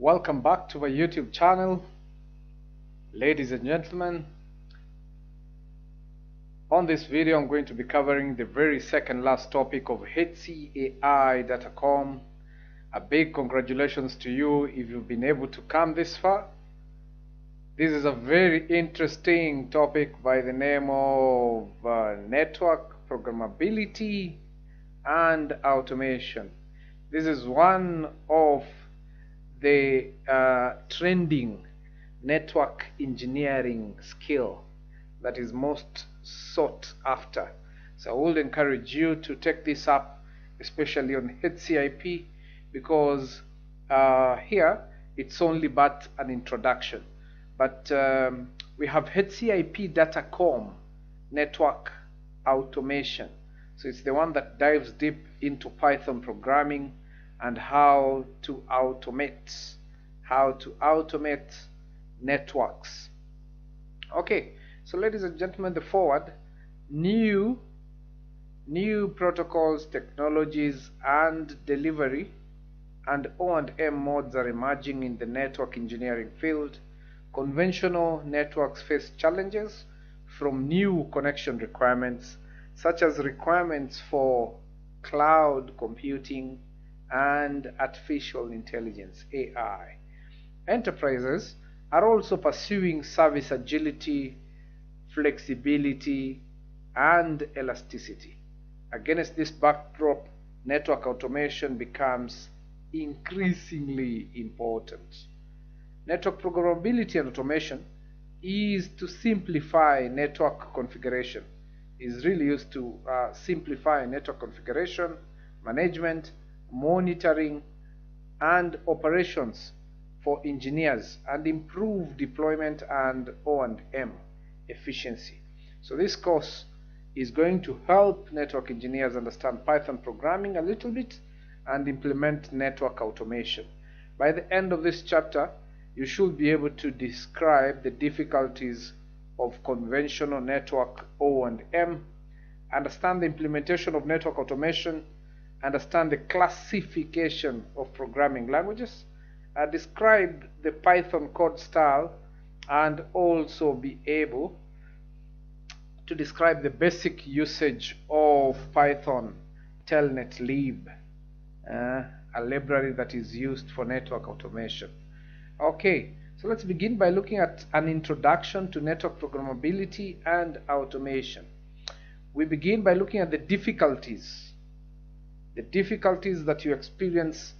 Welcome back to my YouTube channel, ladies and gentlemen. On this video, I'm going to be covering the very second last topic of HCAI Datacom. A big congratulations to you if you've been able to come this far. This is a very interesting topic by the name of network programmability and automation. This is one of the trending network engineering skill that is most sought after. So I would encourage you to take this up, especially on HCIP, because here it's only but an introduction. But we have HCIP Datacom network automation. So it's the one that dives deep into Python programming and how to automate networks. Okay, so ladies and gentlemen, the forward, new protocols, technologies, and delivery and O&M modes are emerging in the network engineering field. Conventional networks face challenges from new connection requirements, such as requirements for cloud computing and artificial intelligence, AI. Enterprises are also pursuing service agility, flexibility, and elasticity. Against this backdrop, network automation becomes increasingly important. Network programmability and automation is to simplify network configuration. Is really used to simplify network configuration, management, monitoring, and operations for engineers, and improve deployment and O&M efficiency. So this course is going to help network engineers understand Python programming a little bit and implement network automation. By the end of this chapter, you should be able to describe the difficulties of conventional network O&M, understand the implementation of network automation, understand the classification of programming languages, describe the Python code style, and also be able to describe the basic usage of Python telnet lib, a library that is used for network automation. Okay, so let's begin by looking at an introduction to network programmability and automation. We begin by looking at the difficulties that you experience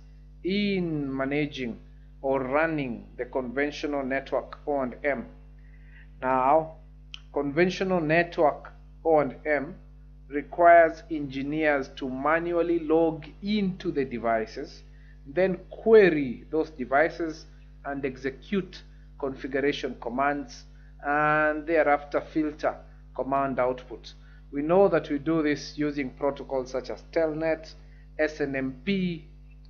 in managing or running the conventional network O&M. Now, conventional network O&M requires engineers to manually log into the devices, then query those devices and execute configuration commands, and thereafter filter command output. We know that we do this using protocols such as Telnet, SNMP,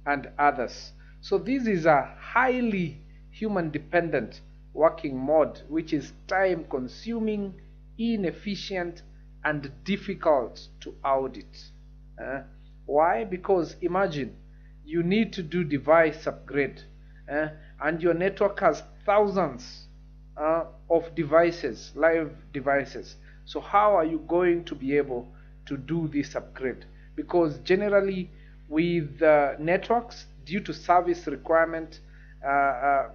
and others. So this is a highly human-dependent working mode, which is time-consuming, inefficient, and difficult to audit. Why? Because imagine you need to do device upgrade, and your network has thousands of devices, live devices. So how are you going to be able to do this upgrade? Because generally with networks, due to service requirement,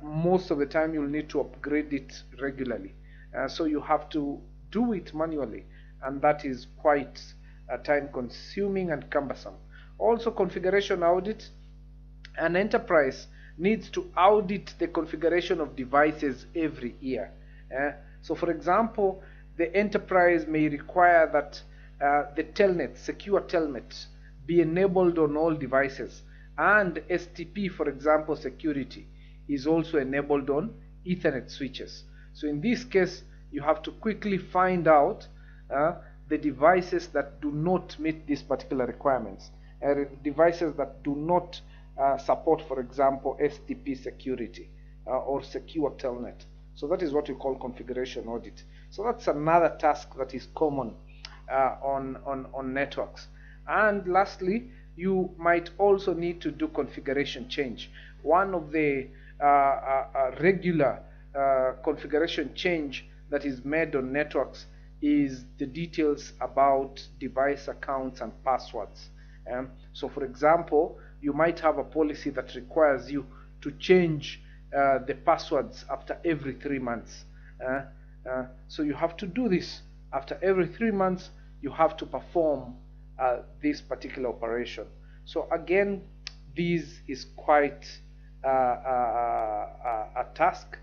most of the time you'll need to upgrade it regularly. So you have to do it manually, and that is quite time consuming and cumbersome. Also, configuration audit. An enterprise needs to audit the configuration of devices every year. So for example, the enterprise may require that the telnet, secure telnet, be enabled on all devices, and STP, for example, security, is also enabled on Ethernet switches. So in this case, you have to quickly find out the devices that do not meet these particular requirements, devices that do not support, for example, STP security or secure telnet. So that is what we call configuration audit. So that's another task that is common on networks. And lastly, you might also need to do configuration change. One of the a regular configuration change that is made on networks is the details about device accounts and passwords. So for example, you might have a policy that requires you to change the passwords after every 3 months. So you have to do this after every 3 months. You have to perform this particular operation. So again, this is quite a task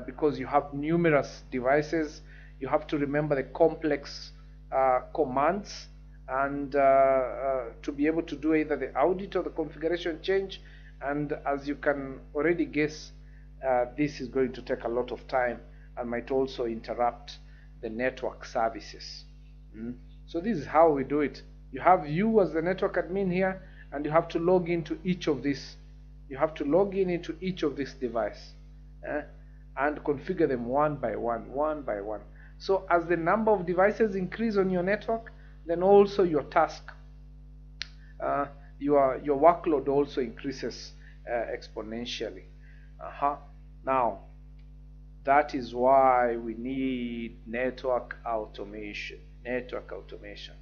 because you have numerous devices. You have to remember the complex commands and to be able to do either the audit or the configuration change. And as you can already guess, this is going to take a lot of time and might also interrupt the network services. So this is how we do it. You have you as the network admin here, and you have to log into each of these. You have to log in into each of this device and configure them one by one. So as the number of devices increase on your network, then also your task, your workload also increases exponentially. Now, that is why we need network automation. Network automation.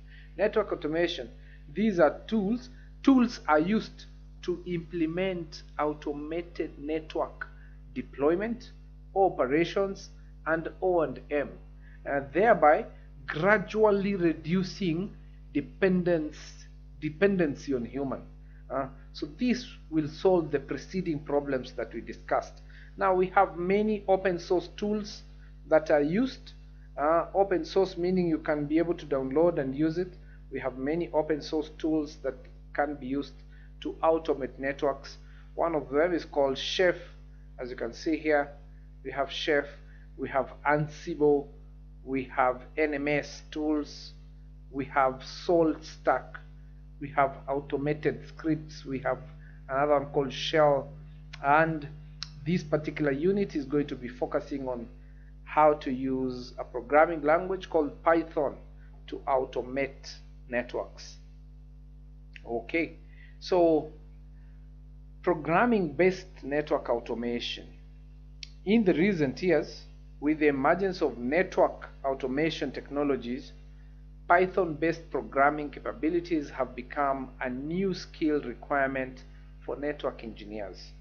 These are tools. Tools are used to implement automated network deployment, operations, and O&M, thereby gradually reducing dependency on human. So this will solve the preceding problems that we discussed. Now we have many open source tools that are used. Open source meaning you can be able to download and use it. We have many open source tools that can be used to automate networks. One of them is called Chef. As you can see here, we have Chef, we have Ansible, we have NMS tools, we have SaltStack, we have automated scripts, we have another one called Shell, and this particular unit is going to be focusing on how to use a programming language called Python to automate networks. Okay, so programming-based network automation. In the recent years, with the emergence of network automation technologies, Python-based programming capabilities have become a new skill requirement for network engineers.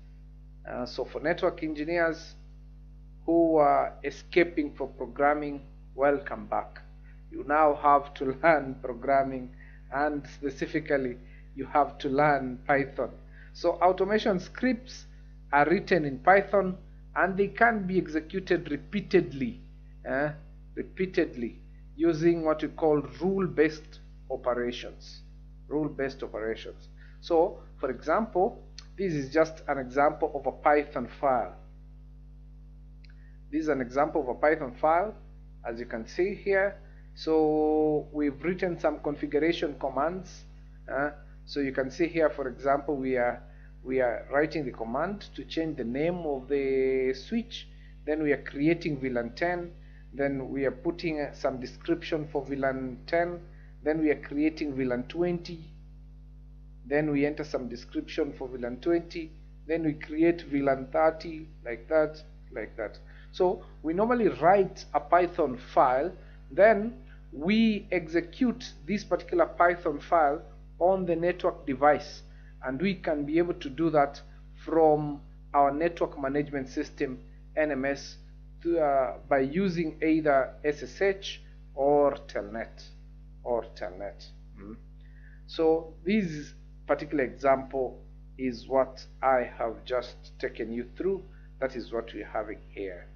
So for network engineers who are escaping from programming, welcome back. You now have to learn programming, and specifically you have to learn Python. So automation scripts are written in Python, and they can be executed repeatedly using what we call rule-based operations. So for example, this is just an example of a Python file. This is an example of a Python file, as you can see here. So we've written some configuration commands. So you can see here, for example, we are writing the command to change the name of the switch. Then we are creating VLAN 10. Then we are putting some description for VLAN 10. Then we are creating VLAN 20. Then we enter some description for VLAN 20. Then we create VLAN 30, like that. So we normally write a Python file. Then we execute this particular Python file on the network device, and we can be able to do that from our network management system, NMS, by using either SSH or Telnet. So this particular example is what I have just taken you through. That is what we're having here.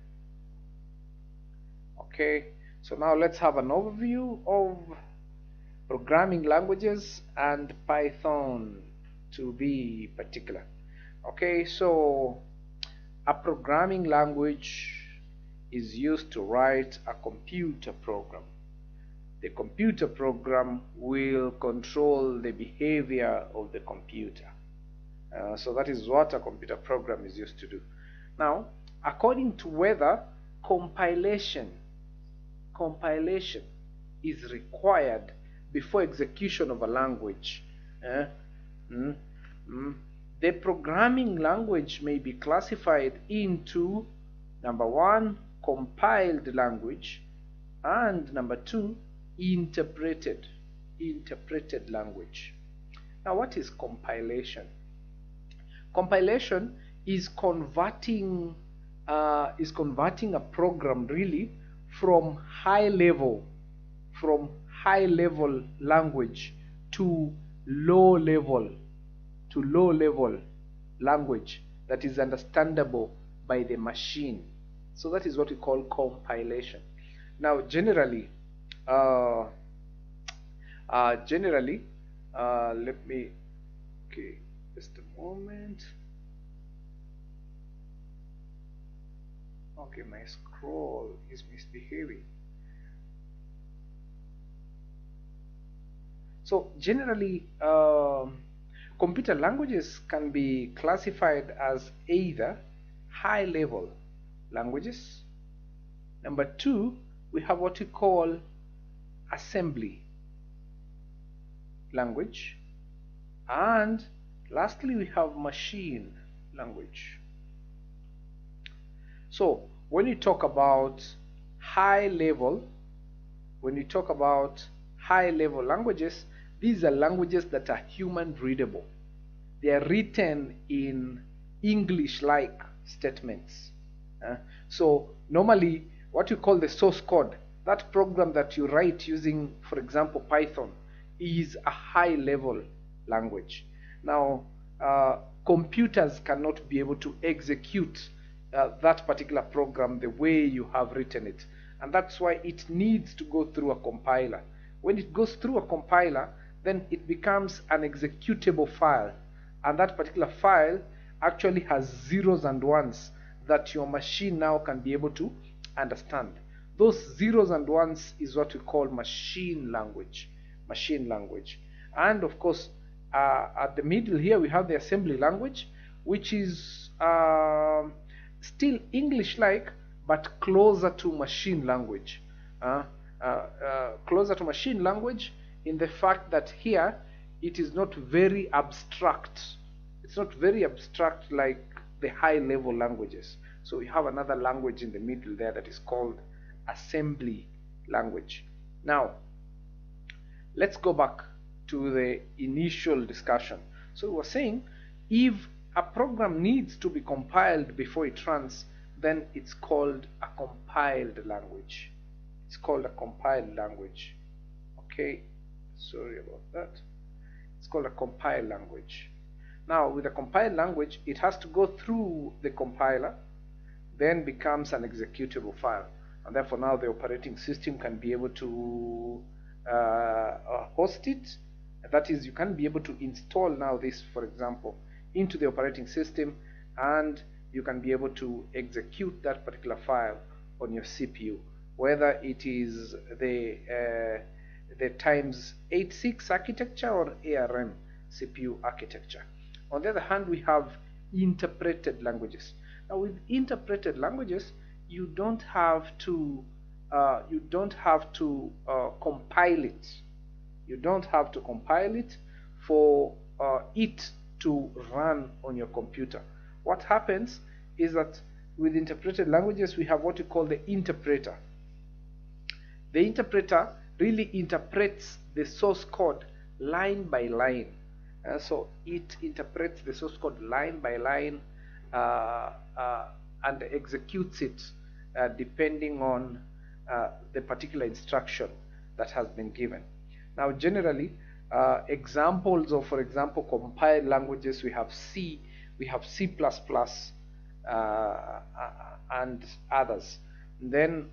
Okay, so now let's have an overview of programming languages and Python to be particular. Okay, so a programming language is used to write a computer program. The computer program will control the behavior of the computer. So that is what a computer program is used to do. Now, according to whether compilation is required before execution of a language, the programming language may be classified into number 1, compiled language, and number 2, interpreted language. Now, what is compilation? Compilation is converting a program really from high level language to low level language that is understandable by the machine. So that is what we call compilation. Now, generally, let me, okay, just a moment. Okay, my scroll is misbehaving. So generally, computer languages can be classified as either high-level languages. Number 2, we have what we call assembly language, and lastly we have machine language. So when you talk about high level languages, these are languages that are human readable. They are written in English-like statements. So normally what you call the source code, that program that you write using, for example, Python, is a high level language. Now computers cannot be able to execute that particular program the way you have written it, and that's why it needs to go through a compiler. When it goes through a compiler, then it becomes an executable file, and that particular file actually has zeros and ones that your machine now can be able to understand. Those zeros and ones is what we call machine language. And of course, at the middle here we have the assembly language, which is still English-like but closer to machine language. Closer to machine language in the fact that here it is not very abstract. It's not very abstract like the high-level languages. So we have another language in the middle there that is called assembly language. Now, let's go back to the initial discussion. So we were saying, if a program needs to be compiled before it runs, then it's called a compiled language. It's called a compiled language. Okay, sorry about that. It's called a compiled language. Now, with a compiled language, it has to go through the compiler, then becomes an executable file, and therefore now the operating system can be able to host it. That is, you can be able to install now this, for example, into the operating system, and you can be able to execute that particular file on your CPU, whether it is the x86 architecture or ARM CPU architecture. On the other hand, we have interpreted languages. Now, with interpreted languages, you don't have to compile it. You don't have to compile it for it to run on your computer. What happens is that with interpreted languages, we have what we call the interpreter. The interpreter really interprets the source code line by line. So it interprets the source code line by line and executes it depending on the particular instruction that has been given. Now, generally, examples of, for example, compiled languages, we have C, we have C++, and others. And then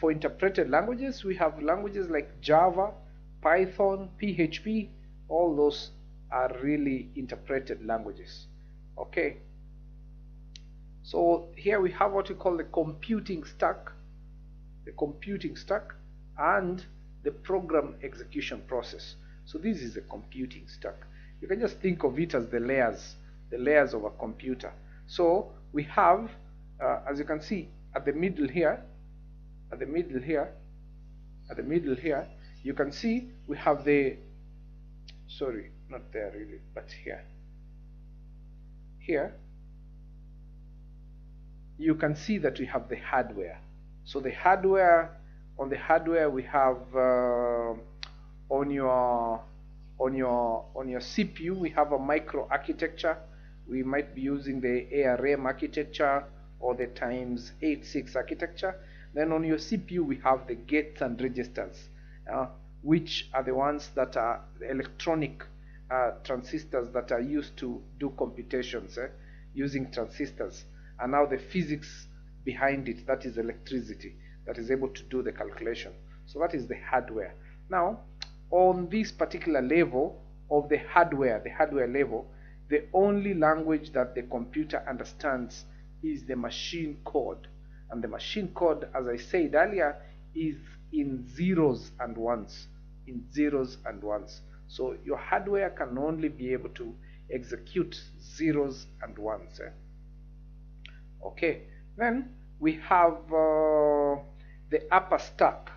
for interpreted languages, we have languages like Java, Python, PHP. All those are really interpreted languages. Okay. So here we have what we call the computing stack, and the program execution process. So this is the computing stack. You can just think of it as the layers of a computer. So we have, as you can see, at the middle here, you can see we have the, sorry, not there really, but here. here you can see that we have the hardware. So the hardware, on the hardware we have on your CPU we have a micro architecture. We might be using the ARM architecture or the ×86 architecture. Then on your CPU we have the gates and registers, which are the ones that are the electronic transistors that are used to do computations using transistors, and now the physics behind it, that is electricity, that is able to do the calculation. So that is the hardware. Now on this particular level of the hardware level, the only language that the computer understands is the machine code, and the machine code, as I said earlier, is in zeros and ones, so your hardware can only be able to execute zeros and ones. Okay, then we have the upper stack,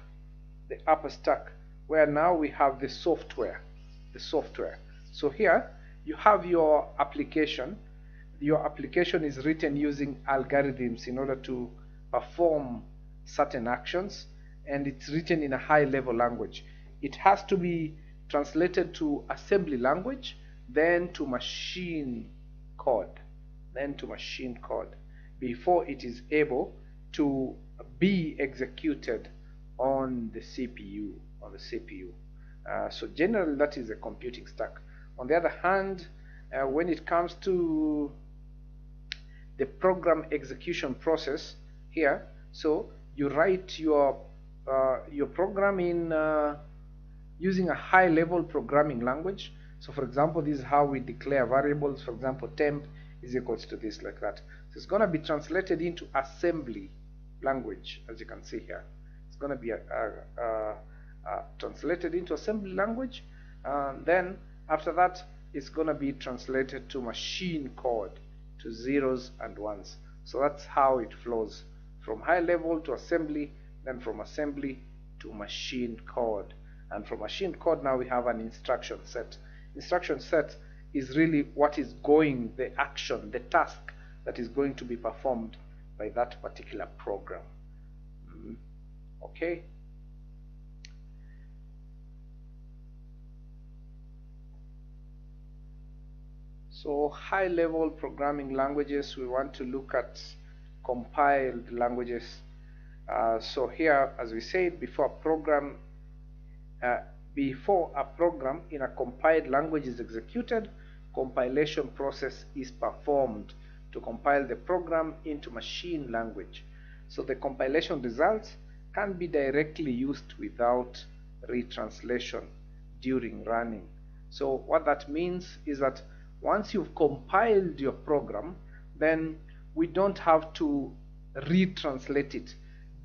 where now we have the software. So here you have your application. Your application is written using algorithms in order to perform certain actions, and it's written in a high level language. It has to be translated to assembly language, then to machine code, before it is able to be executed on the CPU. So generally that is a computing stack. On the other hand, when it comes to the program execution process here, so you write your program in using a high level programming language. So for example, this is how we declare variables. For example, temp is equals to this, like that. So it's going to be translated into assembly language, as you can see here. It's going to be translated into assembly language, and then after that it's going to be translated to machine code, to zeros and ones. So that's how it flows from high level to assembly, then from assembly to machine code. And from machine code now we have an instruction set. Instruction set is really what is going, the action, the task that is going to be performed by that particular program. Okay. So high level programming languages, we want to look at compiled languages. So here, as we said, before a program in a compiled language is executed, compilation process is performed to compile the program into machine language. So the compilation results can be directly used without retranslation during running. So what that means is that once you've compiled your program, then we don't have to retranslate it.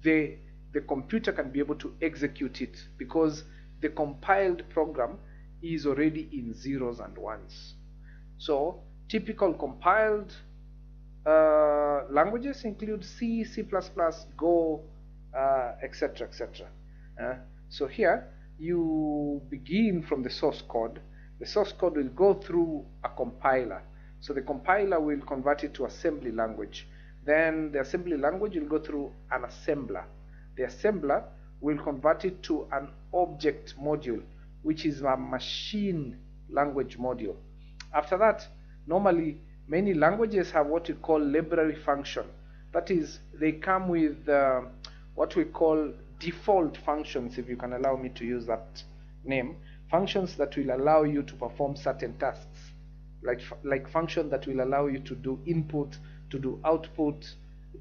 The computer can be able to execute it because the compiled program is already in zeros and ones. So typical compiled languages include C, C++, Go, etc., etc. So here you begin from the source code. The source code will go through a compiler. So the compiler will convert it to assembly language. Then the assembly language will go through an assembler. The assembler will convert it to an object module, which is a machine language module. After that, normally many languages have what we call library function. That is, they come with what we call default functions, if you can allow me to use that name. Functions that will allow you to perform certain tasks, like function that will allow you to do input, to do output,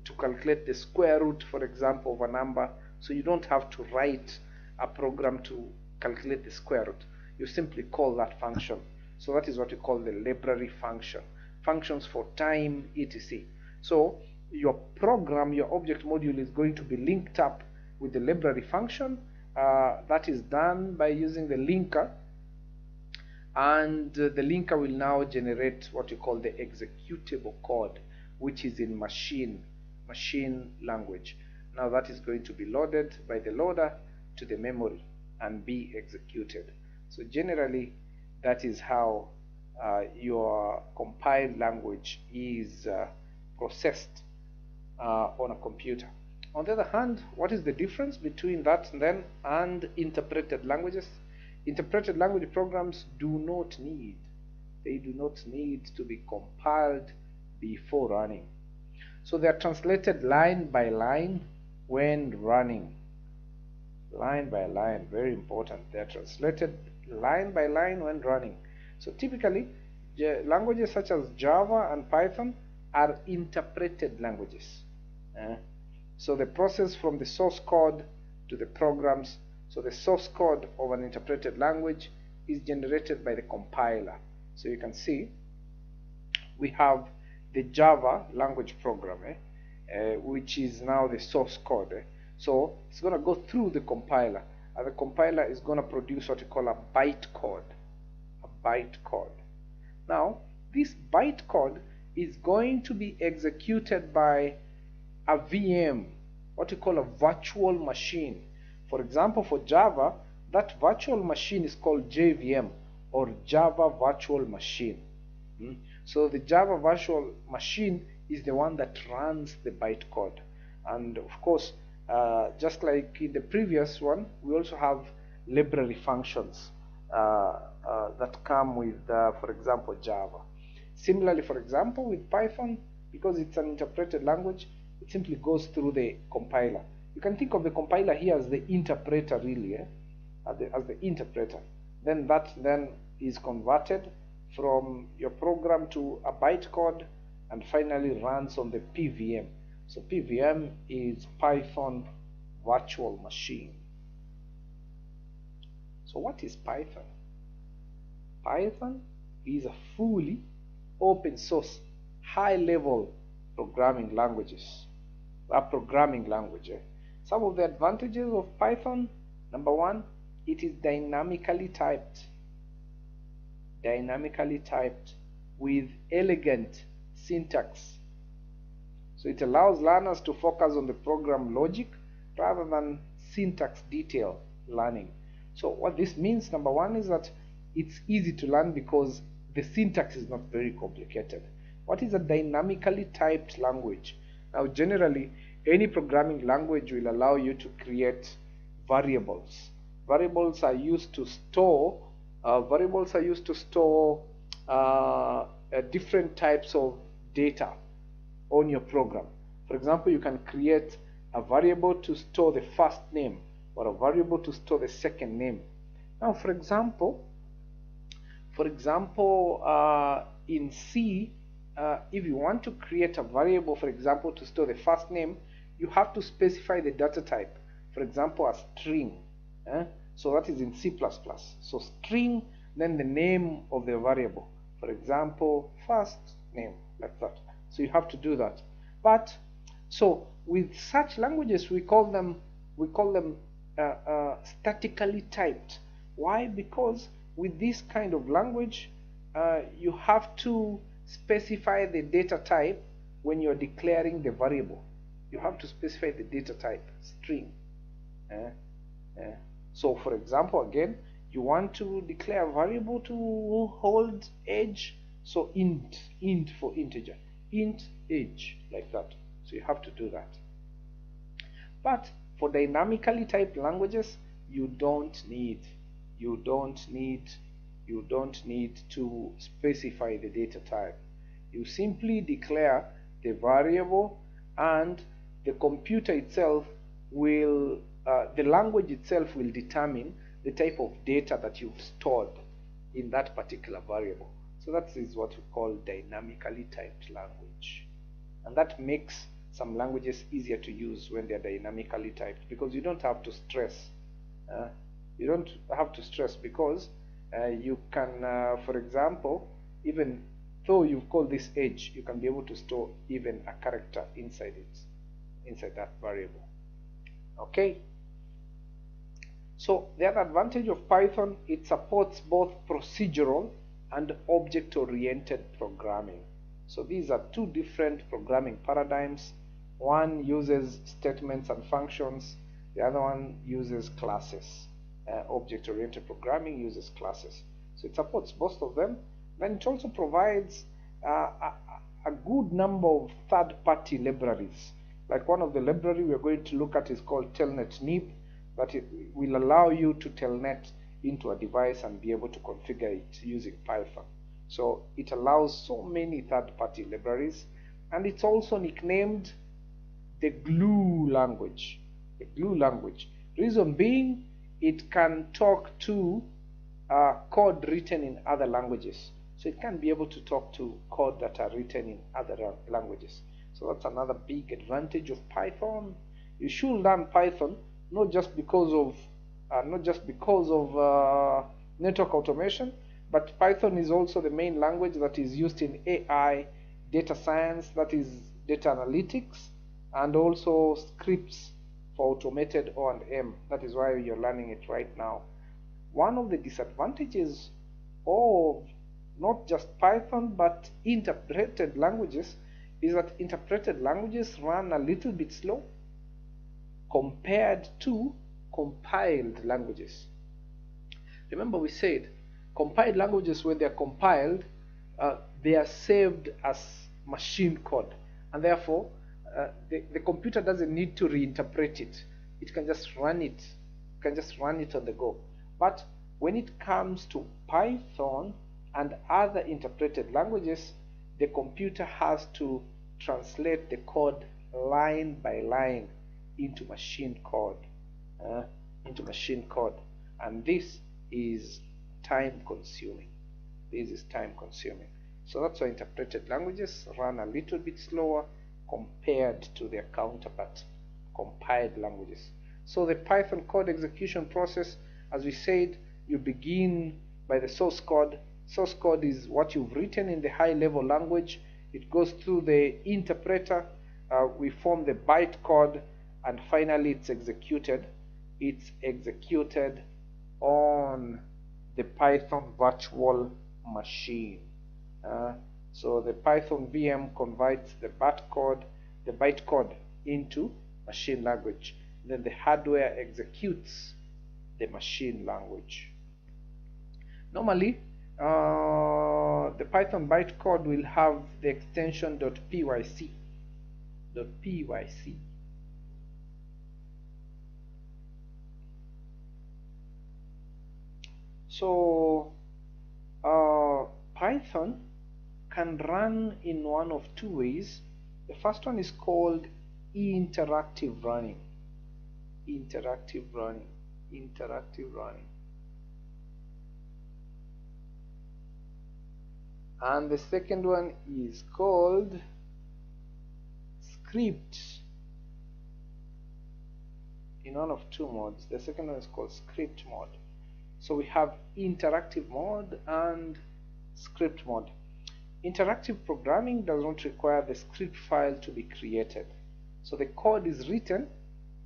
to calculate the square root, for example, of a number. So you don't have to write a program to calculate the square root. You simply call that function. So that is what we call the library function. Functions for time, etc. So your program, your object module, is going to be linked up with the library function. That is done by using the linker, and the linker will now generate what you call the executable code, which is in machine language. Now that is going to be loaded by the loader to the memory and be executed. So generally that is how your compiled language is processed on a computer. On the other hand, what is the difference between that and interpreted languages? Interpreted language programs do not need to be compiled before running. So they are translated line by line when running. Line by line, very important. They are translated line by line when running. So typically, languages such as Java and Python are interpreted languages. So the process from the source code to the programs, so the source code of an interpreted language is generated by the compiler. So you can see we have the Java language program, which is now the source code. So it's going to go through the compiler, and the compiler is going to produce what you call a bytecode. A bytecode. Now, this bytecode is going to be executed by a VM, what you call a virtual machine. For example, for Java, that virtual machine is called JVM, or Java Virtual Machine. So the Java Virtual Machine is the one that runs the bytecode. And of course, just like in the previous one, we also have library functions that come with, for example, Java. Similarly, for example, with Python, because it's an interpreted language, it simply goes through the compiler. You can think of the compiler here as the interpreter, really, as the interpreter. Then that is converted from your program to a bytecode and finally runs on the PVM. So PVM is Python Virtual Machine. So what is Python? Python is a fully open source, high level programming language. Some of the advantages of Python: number one, it is dynamically typed with elegant syntax. So it allows learners to focus on the program logic rather than syntax detail learning. So what this means, number one, is that it's easy to learn because the syntax is not very complicated. What is a dynamically typed language? Now, generally, any programming language will allow you to create variables. Variables are used to store different types of data on your program. For example, you can create a variable to store the first name or a variable to store the second name. Now, for example, in C, if you want to create a variable, for example, to store the first name, you have to specify the data type. For example, a string. So that is in C++. So string, then the name of the variable. For example, first name, like that. So you have to do that. But so with such languages, we call them statically typed. Why? Because with this kind of language, you have to specify the data type when you're declaring the variable. You have to specify the data type, string. So for example, again, you want to declare a variable to hold age, so int for integer, int age, like that. So you have to do that. But for dynamically typed languages, you don't need to specify the data type. You simply declare the variable, and the computer itself will, the language itself will determine the type of data that you've stored in that particular variable. So that is what we call dynamically typed language. And that makes some languages easier to use when they're dynamically typed, because you don't have to stress. Because you can, for example, even though you've called this age, you can be able to store even a character inside that variable. Okay. So the other advantage of Python, it supports both procedural and object-oriented programming. So these are two different programming paradigms. One uses statements and functions, the other one uses classes. Object-oriented programming uses classes. So it supports both of them, Then it also provides a good number of third-party libraries. Like one of the library we're going to look at is called telnet nib, that it will allow you to telnet into a device and be able to configure it using Python. So it allows so many third-party libraries, and it's also nicknamed the glue language. The glue language. Reason being, it can talk to code written in other languages. So it can be able to talk to code that are written in other languages. So that's another big advantage of Python. You should learn Python not just because of network automation, but Python is also the main language that is used in AI, data science, that is data analytics, and also scripts for automated O&M. That is why you're learning it right now. One of the disadvantages of not just Python but interpreted languages is that interpreted languages run a little bit slow compared to compiled languages. Remember, we said compiled languages, when they are compiled, they are saved as machine code, and therefore the computer doesn't need to reinterpret it. It can just run it. On the go. But when it comes to Python and other interpreted languages, the computer has to translate the code line by line into machine code. And this is time consuming. So that's why interpreted languages run a little bit slower compared to their counterpart, compiled languages. So the Python code execution process, as we said, you begin by the source code. Source code is what you've written in the high-level language. It goes through the interpreter. We form the bytecode, and finally it's executed. It's executed on the Python virtual machine. So the Python VM converts the bytecode into machine language. Then the hardware executes the machine language. Normally, the Python bytecode will have the extension .pyc. So Python can run in one of two ways. The first one is called interactive running. And the second one is called script. In one of two modes. The second one is called script mode. So we have interactive mode and script mode. Interactive programming does not require the script file to be created. So the code is written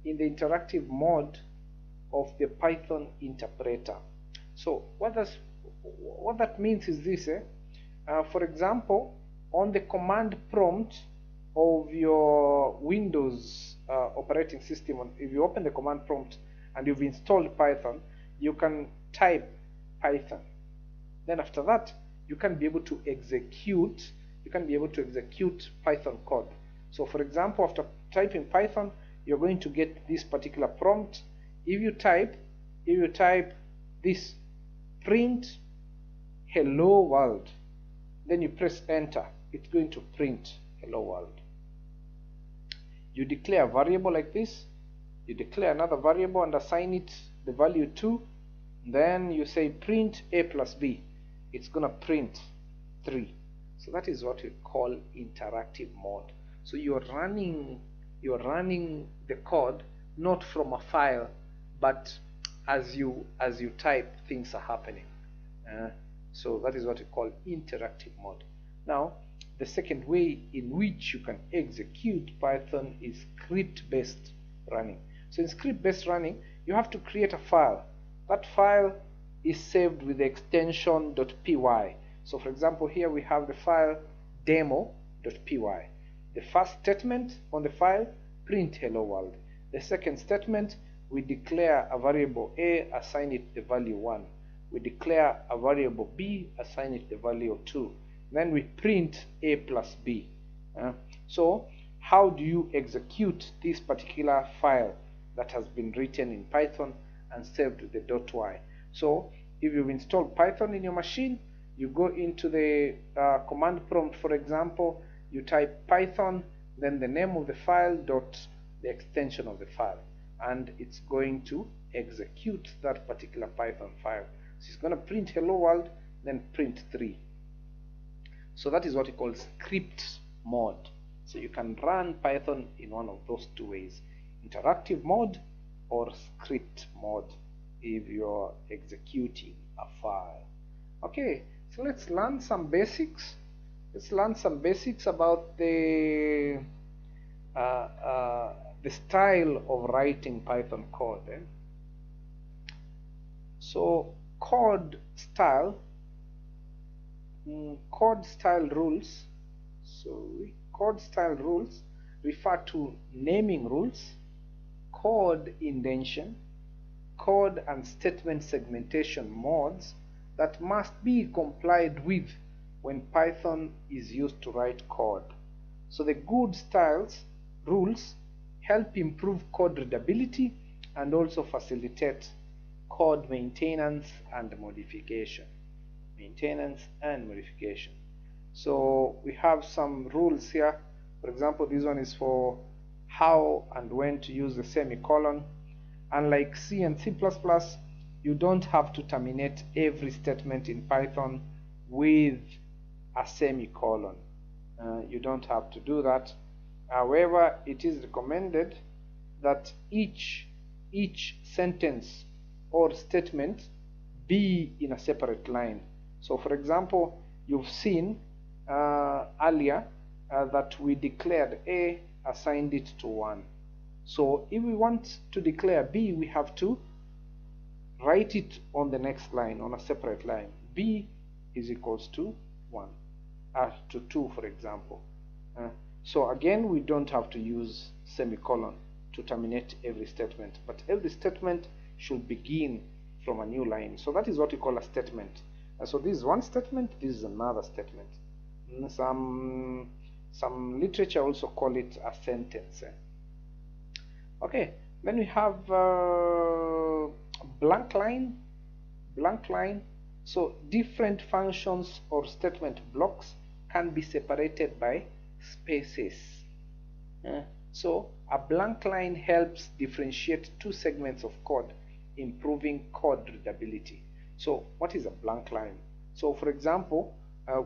in the interactive mode of the Python interpreter. So what that means is this. For example, on the command prompt of your Windows operating system, if you open the command prompt and you've installed Python, you can type Python. Then after that, you can be able to execute Python code. So for example, after typing Python, you're going to get this particular prompt. If you type this print hello world, then you press enter, it's going to print hello world. You declare a variable like this, you declare another variable and assign it the value 2, then you say print a plus b, it's gonna print 3. So that is what we call interactive mode. So you're running the code not from a file, but as you type, things are happening. So that is what we call interactive mode. Now, the second way in which you can execute Python is script-based running. So in script-based running, you have to create a file. That file is saved with the extension .py. So for example, here we have the file demo.py. The first statement on the file, print hello world. The second statement, we declare a variable a, assign it the value 1. we declare a variable b, assign it the value of 2. Then we print a plus b. So how do you execute this particular file that has been written in Python and saved with the .y? So if you've installed Python in your machine, you go into the command prompt, for example, you type Python, then the name of the file dot the extension of the file, and it's going to execute that particular Python file. So it's going to print hello world, then print 3. So that is what we call script mode. So you can run Python in one of those two ways, interactive mode or script mode, if you're executing a file. Okay, so let's learn some basics. Let's learn some basics about the style of writing Python code. So code style rules. So code style rules refer to naming rules, code indentation, code and statement segmentation modes that must be complied with when Python is used to write code. So the good styles rules help improve code readability and also facilitate code maintenance and modification. So we have some rules here. For example, this one is for how and when to use the semicolon. Unlike C and C++, you don't have to terminate every statement in Python with a semicolon. You don't have to do that. However, it is recommended that each sentence or statement be in a separate line. So for example, you've seen earlier that we declared A, assigned it to 1. So if we want to declare B, we have to write it on the next line, on a separate line. B is equals to 1, to 2, for example. So again, we don't have to use semicolon to terminate every statement, but every statement should begin from a new line. So that is what we call a statement. So this is one statement, this is another statement. Some literature also call it a sentence. Okay, then we have blank line. So different functions or statement blocks can be separated by spaces. So a blank line helps differentiate two segments of code, improving code readability. So what is a blank line? So for example,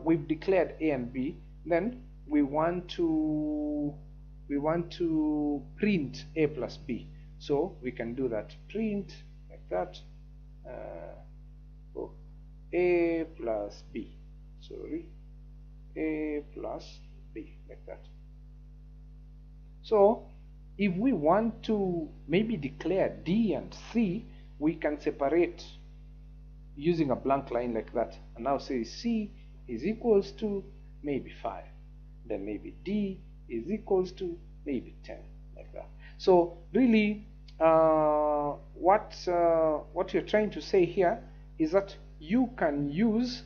we've declared A and B, then we want to print A plus B. So we can do that, print like that, A plus B, A plus B, like that. So if we want to maybe declare D and C, we can separate using a blank line like that, and now say C is equals to maybe 5, then maybe D is equals to maybe 10, like that. So really what you're trying to say here is that you can use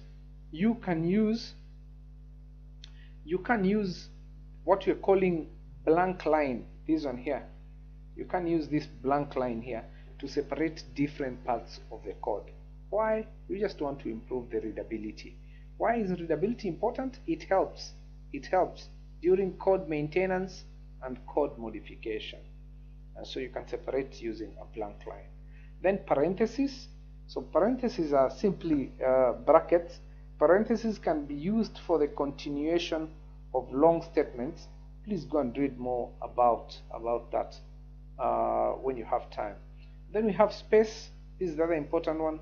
what you're calling blank line, this one here. You can use this blank line here to separate different parts of the code. Why? You just want to improve the readability. Why is readability important? It helps during code maintenance and code modification. And so you can separate using a blank line. Then parentheses. So parentheses are simply brackets. Parentheses can be used for the continuation of long statements. Please go and read more about that when you have time. Then we have space. This is the other important one.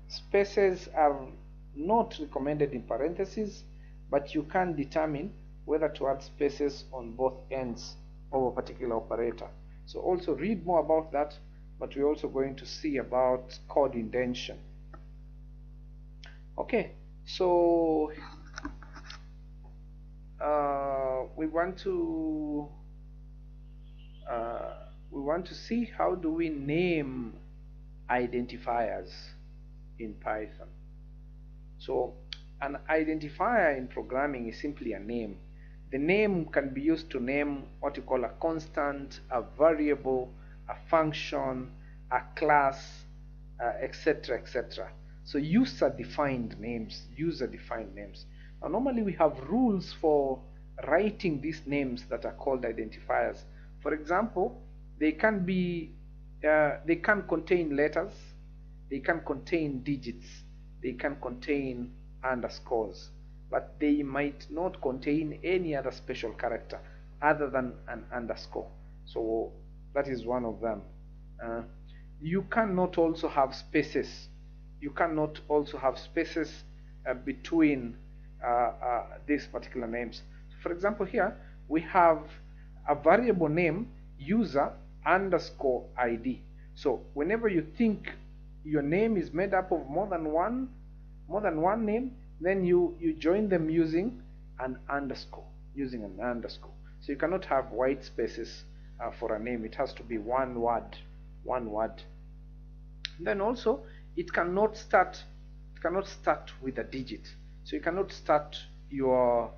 Spaces are not recommended in parentheses, but you can determine whether to add spaces on both ends of a particular operator. So also read more about that, but we're also going to see about code indentation. Okay, so we want to see how do we name identifiers. in Python. So an identifier in programming is simply a name. The name can be used to name what you call a constant, a variable, a function, a class, etc., etc. So user-defined names. Now normally we have rules for writing these names that are called identifiers. For example, they can contain letters, they can contain digits, they can contain underscores, but they might not contain any other special character other than an underscore. So that is one of them. You cannot also have spaces. Between these particular names. For example, here we have a variable name user underscore ID. So whenever you think your name is made up of more than one name, then you join them using an underscore. So you cannot have white spaces for a name. It has to be one word. Then also it cannot start with a digit. So you cannot start your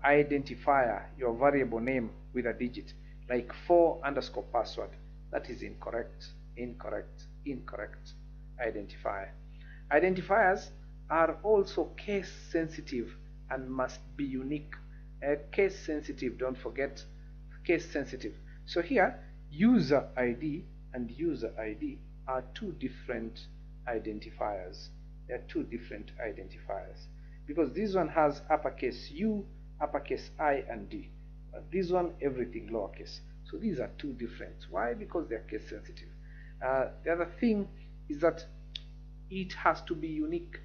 identifier, your variable name, with a digit, like 4 underscore password. That is incorrect identifier. Identifiers are also case sensitive and must be unique. Case sensitive, don't forget, case sensitive. So here user ID and user ID are two different identifiers. They are two different identifiers because this one has uppercase U, uppercase I and D, but this one everything lowercase. So these are two different. Why? Because they are case sensitive. The other thing is that it has to be unique.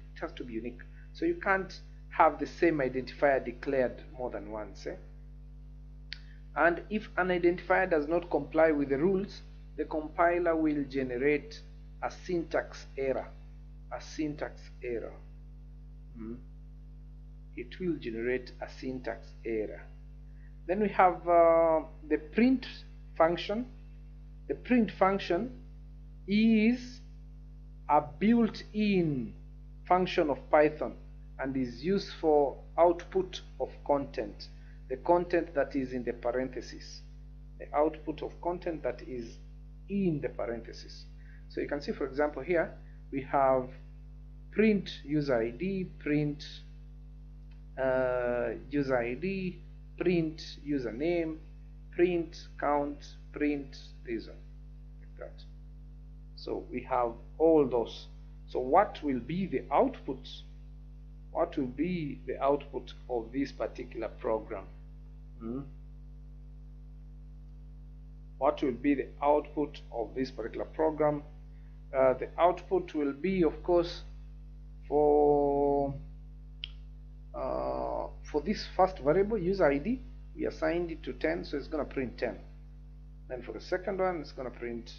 So you can't have the same identifier declared more than once. And if an identifier does not comply with the rules, the compiler will generate a syntax error. It will generate a syntax error. Then we have the print function. The print function is a built-in function of Python and is used for output of content, the content that is in the parentheses, the output of content that is in the parentheses. So you can see, for example, here we have print user ID, print user ID, print username, print count, print this one, like that. So we have all those. So what will be the output? What will be the output of this particular program? What will be the output of this particular program? The output will be, of course, for this first variable user ID, we assigned it to 10, so it's going to print 10. Then for the second one, it's going to print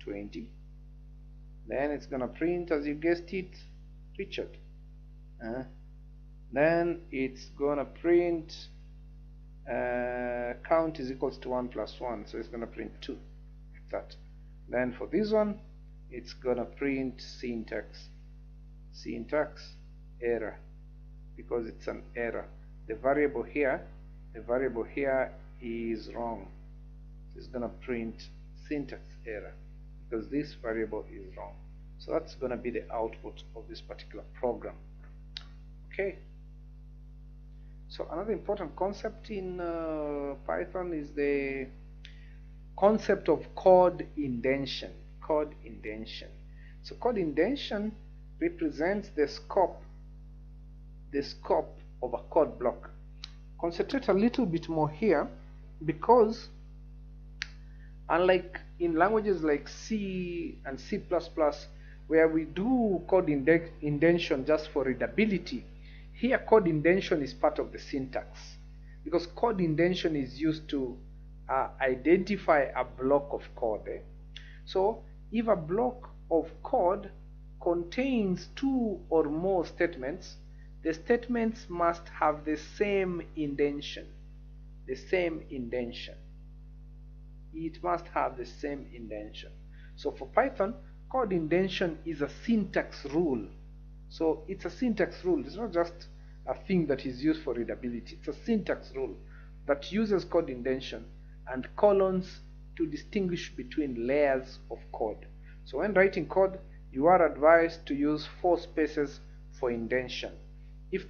20. Then it's going to print, as you guessed it, Richard. Then it's going to print count is equals to 1 plus 1, so it's going to print 2, like that. Then for this one, it's going to print syntax error, because it's an error. The variable here is wrong. So it's going to print syntax error because this variable is wrong. So that's going to be the output of this particular program. Okay. So another important concept in Python is the concept of code indentation. So code indentation represents the scope of a code block. Concentrate a little bit more here, because unlike in languages like C and C++, where we do code indentation just for readability, here code indentation is part of the syntax, because code indentation is used to identify a block of code. So if a block of code contains 2 or more statements, the statements must have the same indentation. It must have the same indentation. So for Python, code indentation is a syntax rule. So it's a syntax rule. It's not just a thing that is used for readability. It's a syntax rule that uses code indentation and colons to distinguish between layers of code. So when writing code, you are advised to use 4 spaces for indentation. If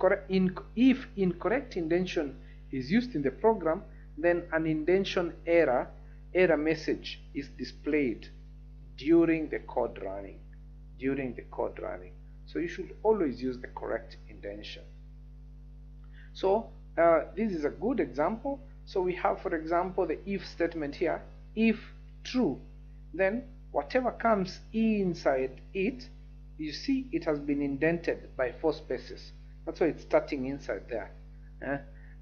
incorrect indentation is used in the program, then an indentation error message is displayed during the code running. So you should always use the correct indentation. So this is a good example. So we have, for example, the if statement here. If true, then whatever comes inside it, you see it has been indented by 4 spaces. That's why it's starting inside there.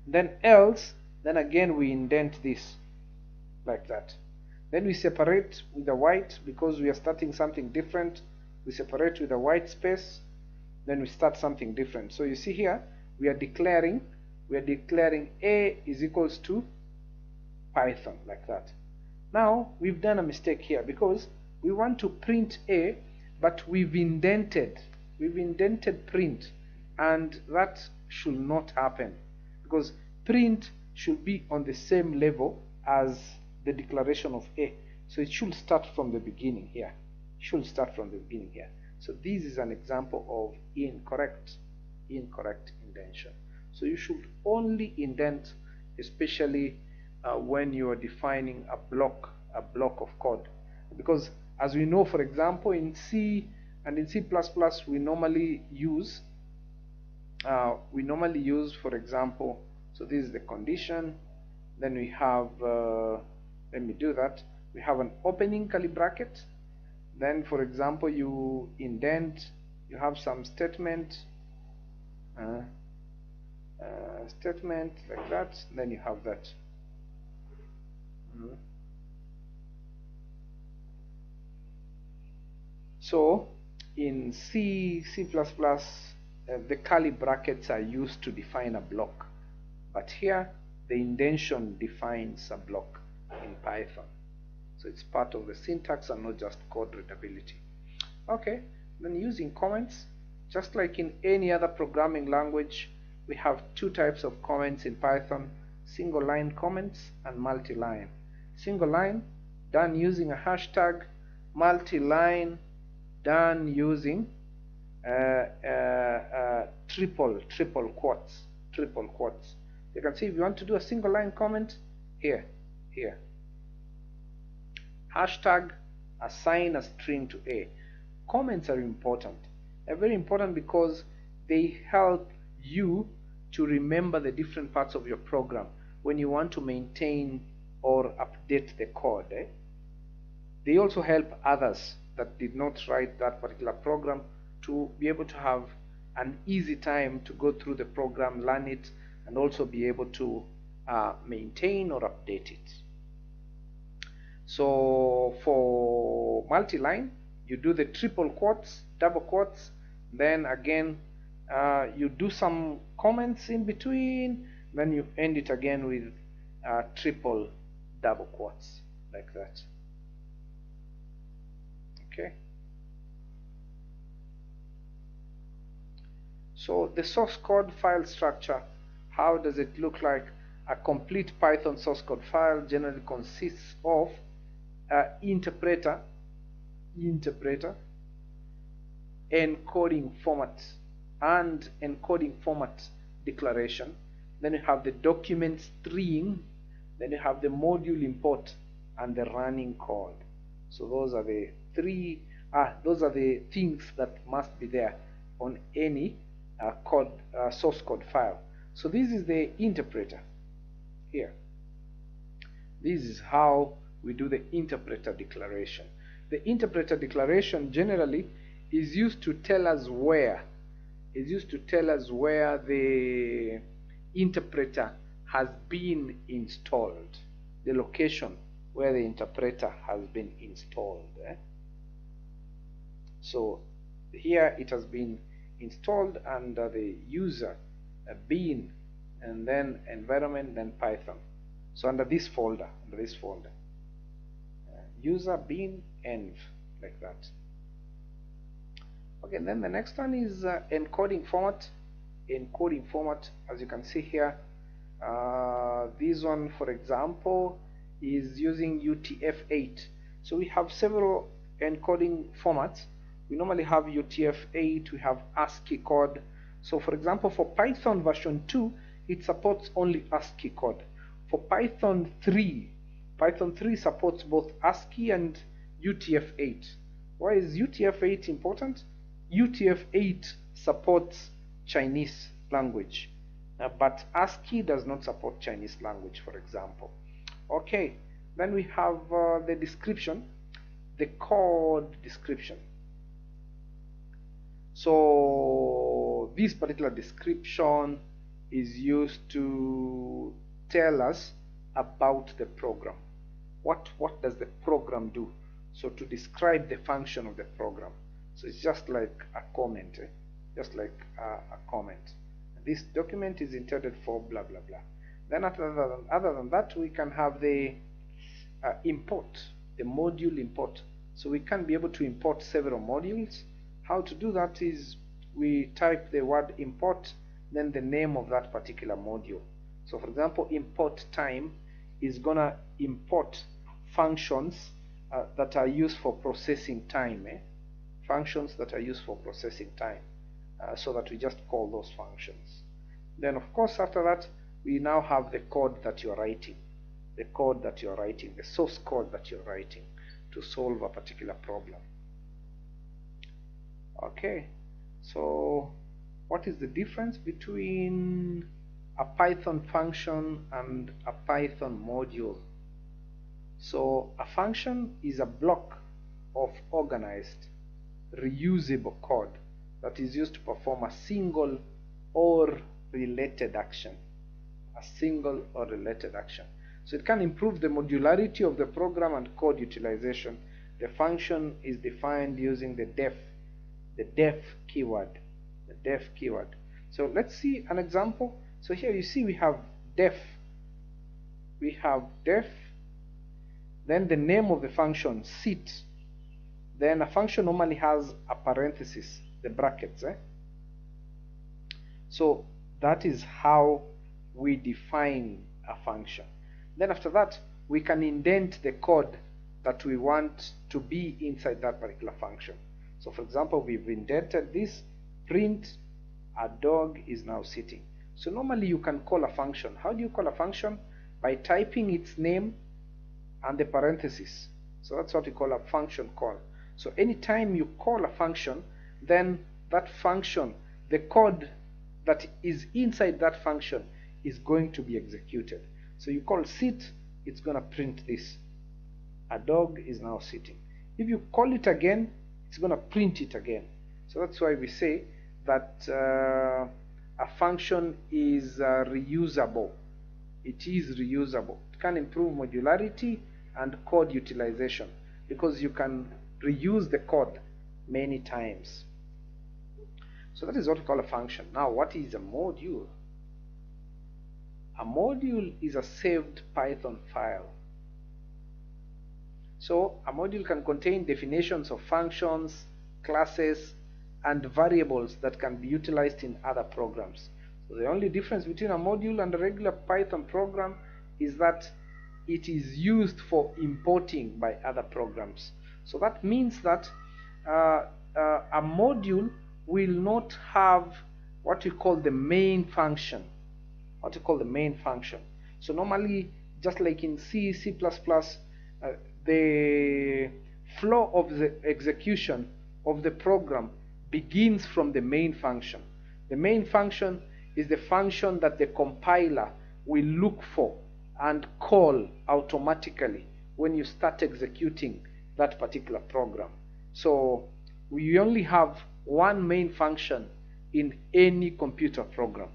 Then else, then again we indent this like that. Then we separate with the white because we are starting something different. We separate with a white space, then we start something different. So you see here we are declaring A is equals to Python like that. Now we've done a mistake here because we want to print A, but we've indented print, and that should not happen because print should be on the same level as the declaration of A. So it should start from the beginning here. So this is an example of incorrect indentation. So you should only indent, especially when you are defining a block of code, because as we know, for example, in C and in C++, we normally use, for example, so this is the condition. Then we have, let me do that. We have an opening curly bracket. Then, for example, you indent. You have some statement, like that. Then you have that. So in C++, the curly brackets are used to define a block, but here the indentation defines a block in Python. So it's part of the syntax and not just code readability. Okay, then using comments, just like in any other programming language, we have 2 types of comments in Python: single line comments and multi-line. Single line done using a hashtag, multi-line done using triple quotes. You can see if you want to do a single line comment, here, hashtag assign a string to A. Comments are important. They're very important because they help you to remember the different parts of your program when you want to maintain or update the code. They also help others that did not write that particular program to be able to have an easy time to go through the program, learn it, and also be able to maintain or update it. So for multi-line, you do the triple quotes, double quotes, then again you do some comments in between, then you end it again with triple double quotes like that. Okay. So the source code file structure, how does it look like? A complete Python source code file generally consists of interpreter, encoding format and encoding format declaration. Then you have the document string, then you have the module import and the running code. So those are the things that must be there on any source code file. So this is the interpreter here. This is how we do the interpreter declaration. The interpreter declaration generally is used to tell us where the interpreter has been installed, the location where the interpreter has been installed. So here it has been installed under the user bin, and then environment, then Python. So under this folder, user bin env, like that. Okay, then the next one is encoding format. Encoding format, as you can see here, this one, for example, is using UTF-8. So we have several encoding formats. We normally have UTF-8, we have ASCII code. So for example, for Python version 2, it supports only ASCII code. For Python 3 supports both ASCII and UTF-8. Why is UTF-8 important? UTF-8 supports Chinese language, but ASCII does not support Chinese language, for example. Okay, then we have the description, the code description. So this particular description is used to tell us about the program. What does the program do? So to describe the function of the program. So it's just like a comment, just like a comment. This document is intended for blah blah blah. Then other than that, we can have the import, the module import. So we can be able to import several modules. How to do that is we type the word import, then the name of that particular module. So for example, import time is gonna import functions that are used for processing time, functions that are used for processing time, so that we just call those functions. Then of course after that we now have the code that you're writing, the code that you're writing, the source code that you're writing to solve a particular problem. Okay, so what is the difference between a Python function and a Python module? So a function is a block of organized, reusable code that is used to perform a single or related action. A single or related action. So it can improve the modularity of the program and code utilization. The function is defined using the def keyword. The def keyword. So let's see an example. So here you see we have def. We have def. Then the name of the function, sit. Then a function normally has a parenthesis, the brackets. So that is how we define a function. Then after that, we can indent the code that we want to be inside that particular function. So for example, we've indented this, print, a dog is now sitting. So normally you can call a function. How do you call a function? By typing its name and the parenthesis. So that's what we call a function call. So anytime you call a function, then that function, the code that is inside that function is going to be executed. So you call sit, it's going to print this. A dog is now sitting. If you call it again, it's going to print it again. So that's why we say that a function is reusable. It is reusable. It can improve modularity and code utilization because you can reuse the code many times. So that is what we call a function. Now, what is a module? A module is a saved Python file. So a module can contain definitions of functions, classes, and variables that can be utilized in other programs. So the only difference between a module and a regular Python program is that it is used for importing by other programs. So that means that a module will not have what we call the main function. So normally, just like in C, C++, the flow of the execution of the program begins from the main function. The main function is the function that the compiler will look for and call automatically when you start executing that particular program. So we only have one main function in any computer program,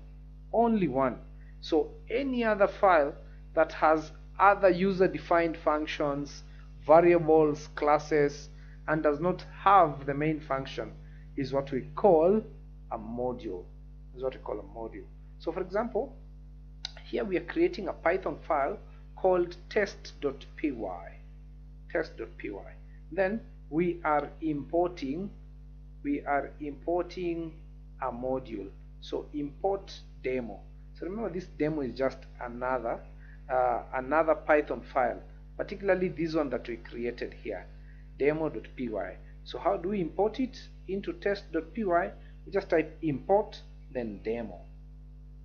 only one. So any other file that has other user-defined functions, variables, classes, and does not have the main function is what we call a module. So for example, here we are creating a Python file called test.py. Then we are importing we are importing a module. So import demo. So remember, this demo is just another Python file, particularly this one that we created here, demo.py. So how do we import it into test.py? We just type import, then demo,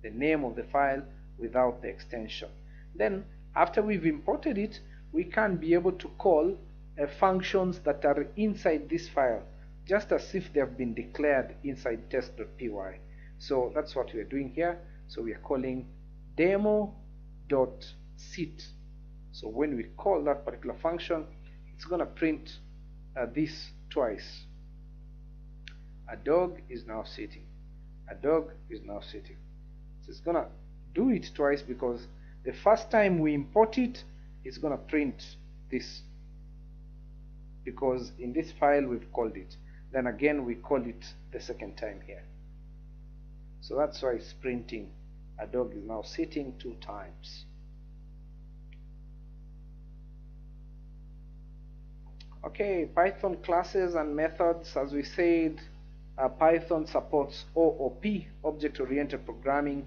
the name of the file without the extension. Then after we've imported it, we can be able to call functions that are inside this file, just as if they have been declared inside test.py. So that's what we are doing here. So we are calling demo.sit. So when we call that particular function, it's going to print this twice. A dog is now sitting. A dog is now sitting. So it's going to do it twice because the first time we import it, it's going to print this, because in this file we've called it. Then again we call it the second time here. So that's why it's printing a dog is now sitting 2 times. Okay, Python classes and methods. As we said, Python supports OOP, object-oriented programming.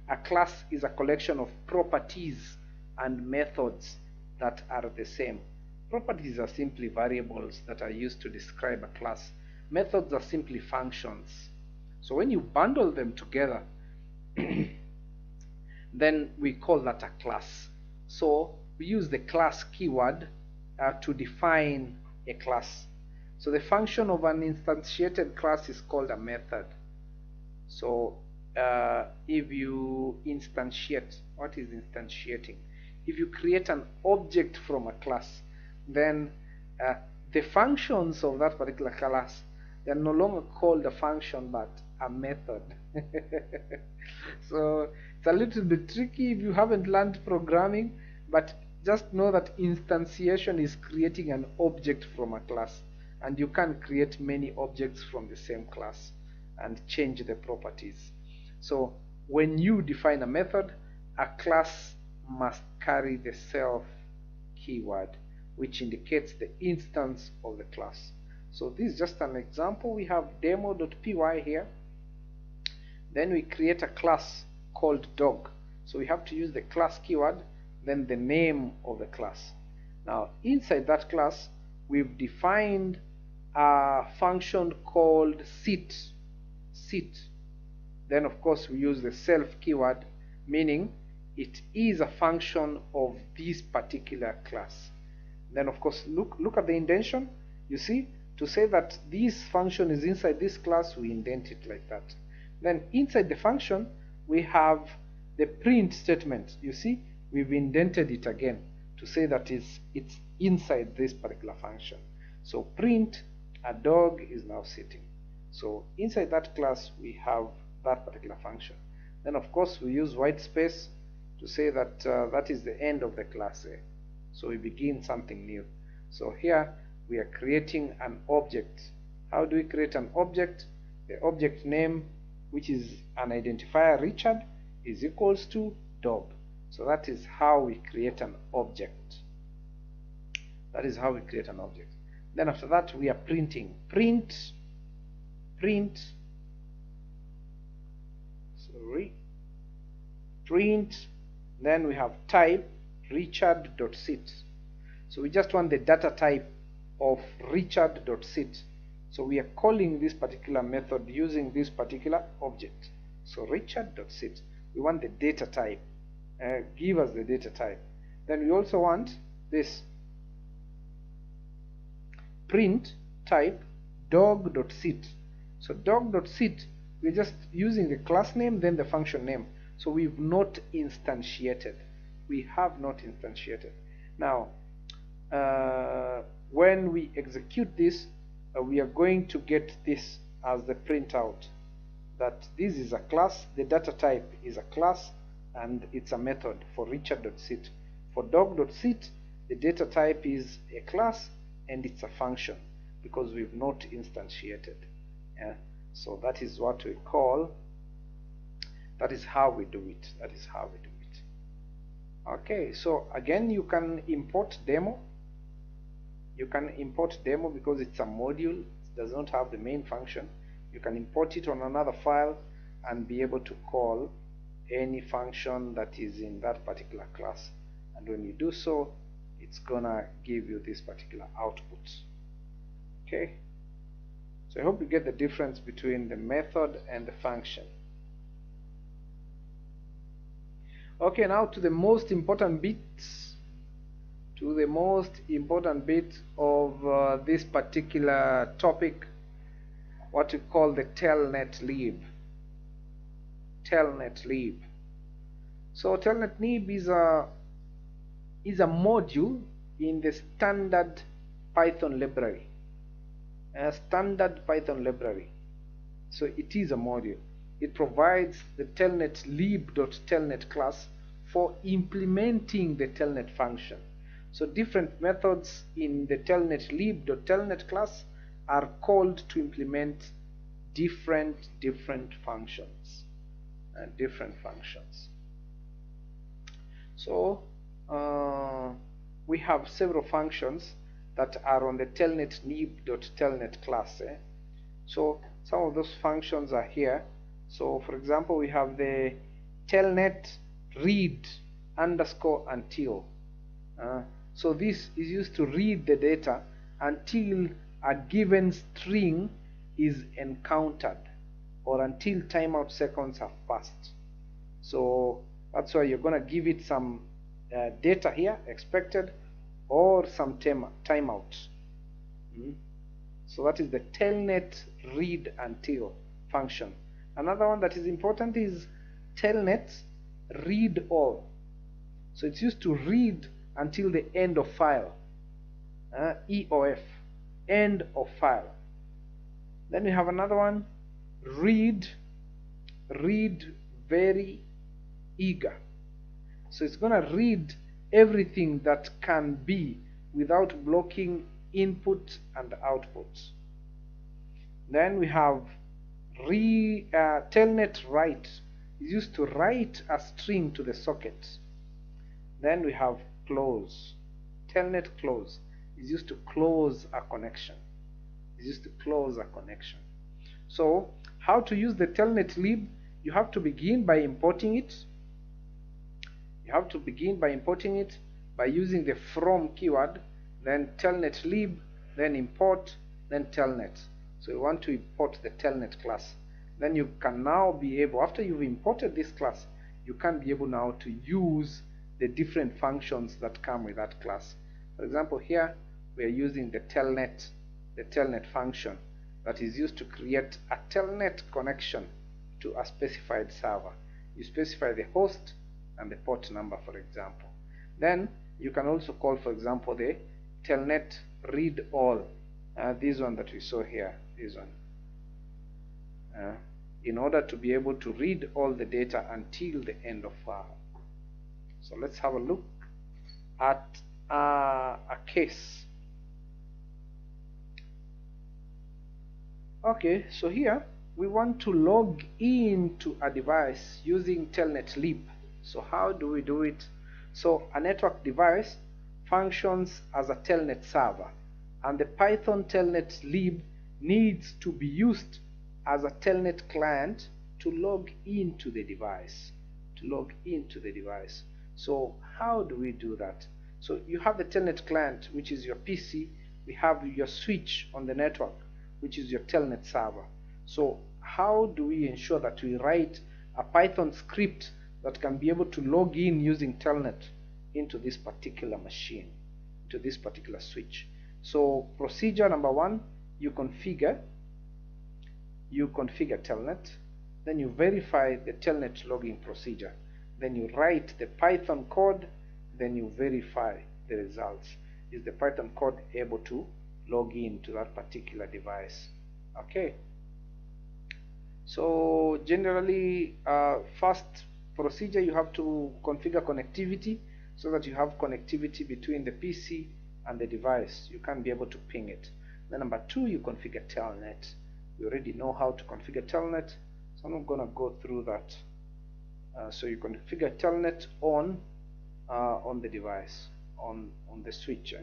A class is a collection of properties and methods that are the same. Properties are simply variables that are used to describe a class. Methods are simply functions. So when you bundle them together, then we call that a class. So we use the class keyword to define a class. So the function of an instantiated class is called a method. So if you instantiate, what is instantiating? If you create an object from a class, then the functions of that particular class, they are no longer called a function but a method. So it's a little bit tricky if you haven't learned programming, but just know that instantiation is creating an object from a class, and you can create many objects from the same class and change the properties. So when you define a method, a class must carry the self keyword, which indicates the instance of the class. So this is just an example. We have demo.py here. Then we create a class called dog. So we have to use the class keyword, then the name of the class. Now inside that class, we've defined a function called sit. Then of course we use the self keyword, meaning it is a function of this particular class. Then of course look at the indentation. You see, to say that this function is inside this class, we indent it like that. Then inside the function we have the print statement. You see, we've indented it again to say that it's inside this particular function. So print a dog is now sitting. So inside that class we have that particular function. Then of course we use white space to say that that is the end of the class A. So we begin something new. So here we are creating an object. How do we create an object? The object name, which is an identifier Richard, is equals to dog. So that is how we create an object. That is how we create an object. Then after that we are printing. Print. Then we have type richard.sit. So we just want the data type of richard.sit. So we are calling this particular method using this particular object. So richard.sit. We want the data type. Give us the data type. Then we also want this print type dog.sit. So dog.sit, we're just using the class name, then the function name. So we've not instantiated. We have not instantiated. Now, when we execute this, we are going to get this as the printout, that this is a class, the data type is a class, and it's a method for richard.sit. For dog.sit, the data type is a class and it's a function because we've not instantiated. Yeah? So that is what we call, that is how we do it. That is how we do it. Okay, so again you can import demo. You can import demo because it's a module. It's does not have the main function, you can import it on another file and be able to call any function that is in that particular class. And when you do so, it's gonna give you this particular output. Okay, so I hope you get the difference between the method and the function. Okay, now to the most important bit of this particular topic, what we call the telnet lib. So telnet lib is a module in the standard Python library. So it is a module. It provides the telnet lib.telnet class for implementing the telnet function. So different methods in the telnet lib.telnet class are called to implement different functions. So we have several functions that are on the telnet lib.telnet class. So some of those functions are here. So for example, we have the telnet read underscore until. So this is used to read the data until a given string is encountered, or until timeout seconds have passed. So that's why you're going to give it some data here, expected, or some timeout. So that is the telnet read until function. Another one that is important is telnet read all. So it's used to read until the end of file, EOF, end of file. Then we have another one, read very eager. So it's going to read everything that can be without blocking input and output. Then we have telnet write, is used to write a string to the socket. Then we have close. Telnet close is used to close a connection. So how to use the telnet lib? You have to begin by importing it. By using the from keyword, then telnet lib, then import, then telnet. So you want to import the telnet class. Then you can now be able, after you've imported this class, you can be able now to use the different functions that come with that class. For example, here we are using the telnet function that is used to create a telnet connection to a specified server. You specify the host and the port number, for example. Then you can also call, for example, the telnet read all, this one that we saw here, this one, in order to be able to read all the data until the end of file. So let's have a look at a case. Okay, so here we want to log into a device using telnet lib. So how do we do it? So a network device functions as a telnet server, and the Python telnet lib needs to be used as a telnet client to log into the device. So how do we do that? So you have the telnet client, which is your PC. We have your switch on the network, which is your telnet server. So how do we ensure that we write a Python script that can be able to log in using telnet into this particular machine, to this particular switch? So procedure number one, you configure telnet, then you verify the telnet login procedure, then you write the Python code, then you verify the results. Is the Python code able to log in to that particular device? Okay, so generally first procedure, you have to configure connectivity so that you have connectivity between the PC and the device. You can be able to ping it. Then number two, you configure telnet. We already know how to configure telnet, so I'm not going to go through that. So you configure telnet on the device, on the switch.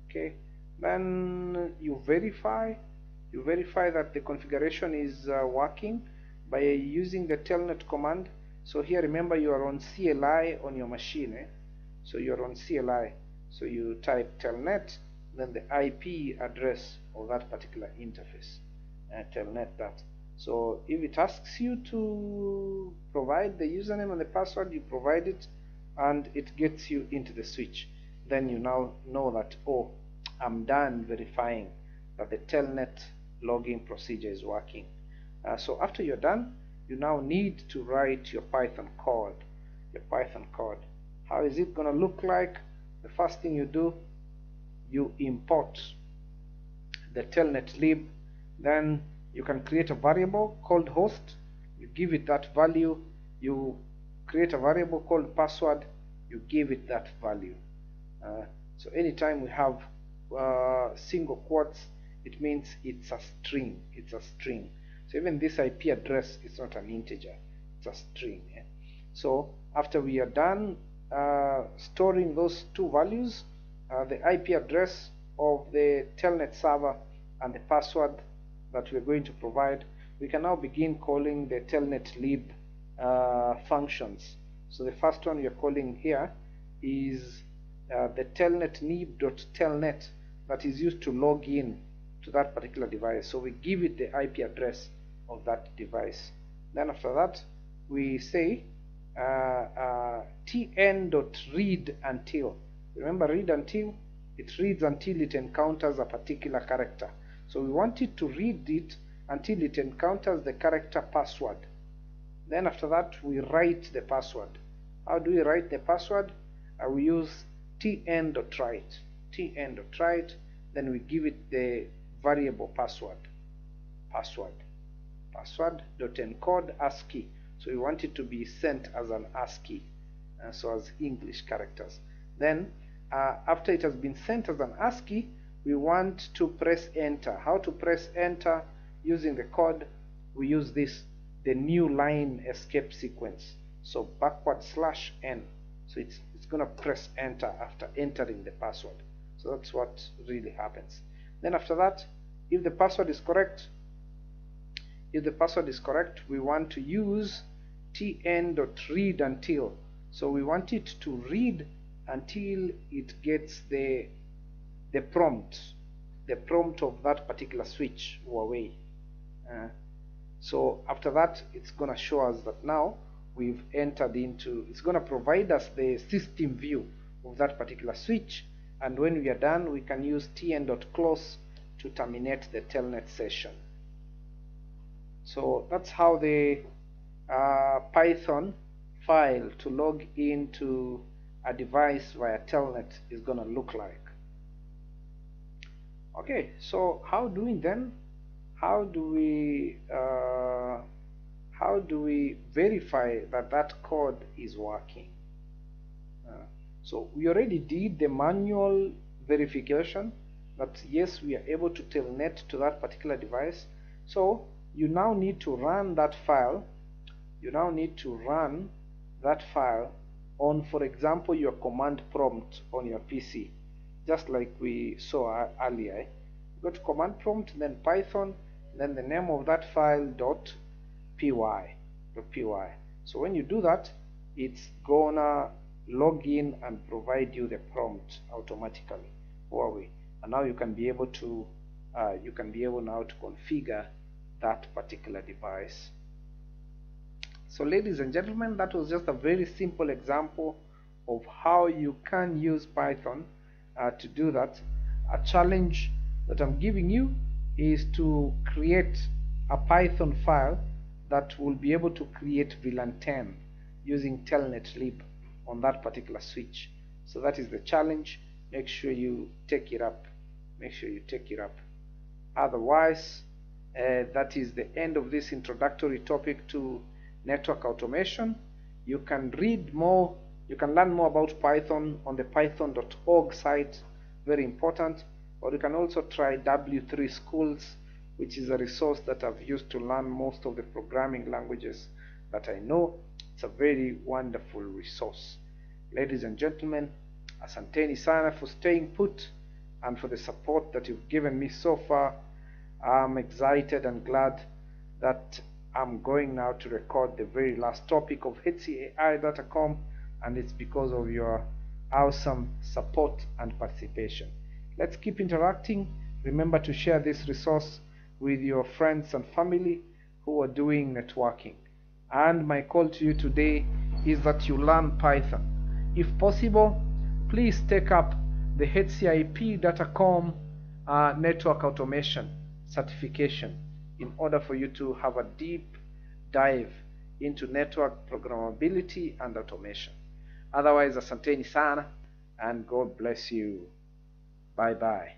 Okay, then you verify You verify that the configuration is working by using the telnet command. So here, remember, you are on CLI on your machine, so you're on CLI, so you type telnet, then the IP address of that particular interface, telnet that. So if it asks you to provide the username and the password, you provide it, and it gets you into the switch. Then you now know that, oh, I'm done verifying that the telnet login procedure is working. So after you're done, you now need to write your Python code. How is it going to look like? The first thing you do, you import the telnet lib. Then you can create a variable called host. You give it that value. You create a variable called password. You give it that value. So anytime we have single quotes, it means it's a string. So even this IP address is not an integer, it's a string. So after we are done storing those two values, the IP address of the telnet server and the password that we're going to provide, we can now begin calling the telnet lib functions. So the first one we are calling here is the telnet lib.telnet that is used to log in to that particular device. So we give it the IP address of that device. Then after that, we say tn.read until. Remember, read until, it reads until it encounters a particular character. So we want it to read it until it encounters the character password. Then after that, we write the password. How do we write the password? We use tn.write. Then we give it the variable password.encode ASCII. So we want it to be sent as an ASCII, so as English characters. Then after it has been sent as an ASCII, we want to press enter. How to press enter using the code? We use this, the new line escape sequence. So /n. So it's going to press enter after entering the password. So that's what really happens. Then after that, if the password is correct, we want to use tn.read until. So we want it to read until it gets the prompt of that particular switch Huawei. So after that, it's going to show us that now we've entered into, it's going to provide us the system view of that particular switch, and when we are done, we can use tn.close to terminate the telnet session. So that's how the Python file to log into a device via telnet is going to look like. Okay, so how do we verify that that code is working? So we already did the manual verification that yes, we are able to telnet to that particular device. So you now need to run that file. On, for example, your command prompt on your PC, just like we saw earlier. Go to command prompt, then Python, then the name of that file .py. So when you do that, it's gonna log in and provide you the prompt automatically, Huawei. And now you can be able now to configure that particular device. So ladies and gentlemen, that was just a very simple example of how you can use Python to do that. A challenge that I'm giving you is to create a Python file that will be able to create VLAN 10 using telnet lib on that particular switch. So that is the challenge. Make sure you take it up. Otherwise, that is the end of this introductory topic to network automation. You can read more, you can learn more about Python on the python.org site, very important. Or you can also try W3 Schools, which is a resource that I've used to learn most of the programming languages that I know. It's a very wonderful resource. Ladies and gentlemen, asanteni sana for staying put and for the support that you've given me so far. I'm excited and glad that I'm going now to record the very last topic of HCAI.com, and it's because of your awesome support and participation. Let's keep interacting. Remember to share this resource with your friends and family who are doing networking. And my call to you today is that you learn Python. If possible, please take up the HCIP.com network automation certification in order for you to have a deep dive into network programmability and automation. Otherwise, asanteni sana and God bless you. Bye bye.